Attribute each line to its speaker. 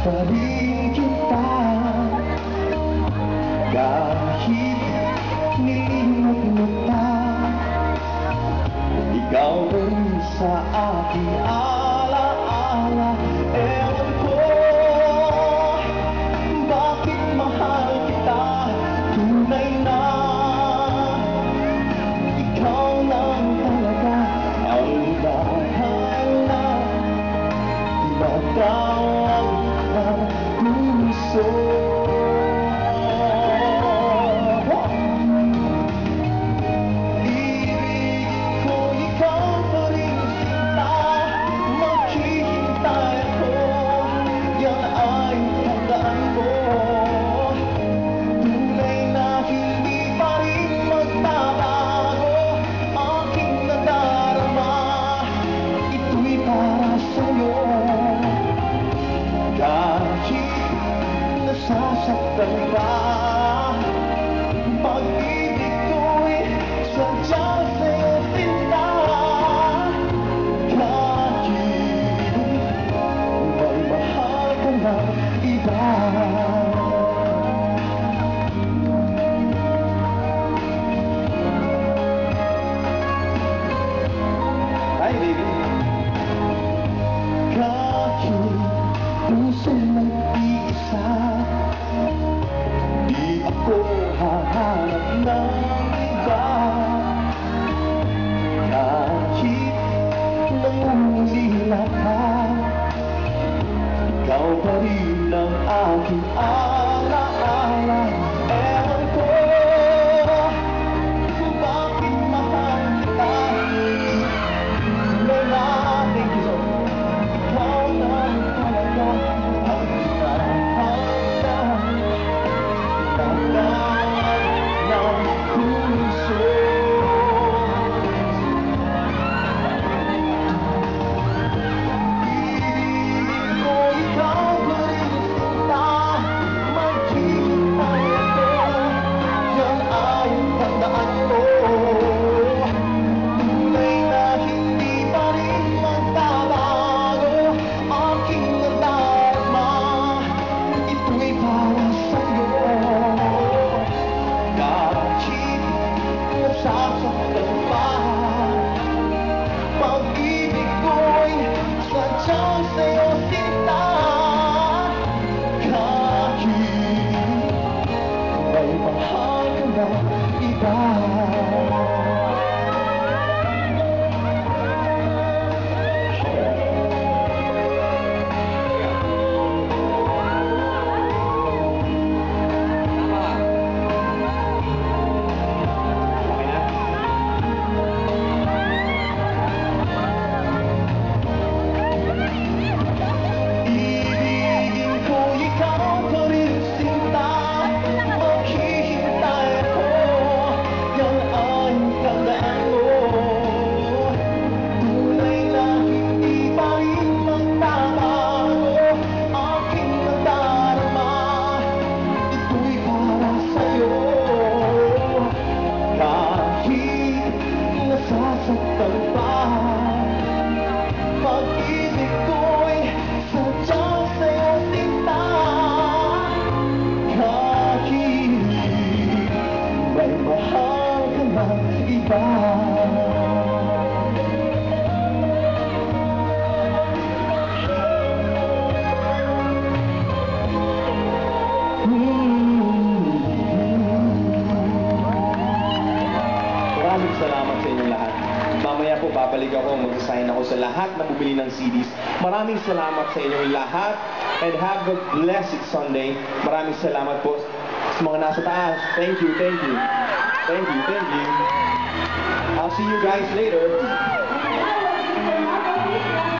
Speaker 1: pa rin kita. Kahit nilimot mo pa, ikaw pa rin sa aking alaala. Ewan ko bakit mahal kita, tunay na ikaw lang talaga ang bahala. Matawag ng puso. Ibigin ko ikaw pa rin sinta, maghihintay ako, yan ay tandaan ko. Tunay na hindi pa rin magbabago aking nadarama, ito'y para sa'yo. Kahit nasasaktan ka, pag-ibig ko'y sadyang sa'yo sinta. Kahit may mahal ka ng iba. Hi, baby. Kahit puso nag-iisa, di ako hahanap ng iba. Kahit nangungulila ka, ikaw pa rin ang aking alaala. Ewan ko kung bakit mahal kita, tunay na ikaw lang talaga ang bahala. Tandaan ng puso. Ibigin ko ikaw pa rin sinta, maghihintay ako, yan ay tandaan ko. Tunay na hindi pa rin magbabago aking nadarama, ito'y para sa'yo. Kahit nasasaktan pa, pag-ibig ko'y sadyang sa'yo sinta. Kahit may mahal ka ng iba. Ibigin ko ikaw pa rin sinta, maghihintay ako, yan ay tandaan mo. Tunay na hindi pa rin magbabago aking nadarama, ito'y para sa'yo. Kahit nasasaktan pa, pag-ibig ko'y sadyang sa'yo sinta. Kahit may mahal ka ng iba. Maraming salamat sa inyong lahat. Mamaya po babalik ako, mag-sign ako sa lahat na bumili ng CDs. Maraming salamat sa inyong lahat and have a blessed Sunday. Maraming salamat po sa mga nasa taas. Thank you, thank you. Thank you, thank you. I'll see you guys later.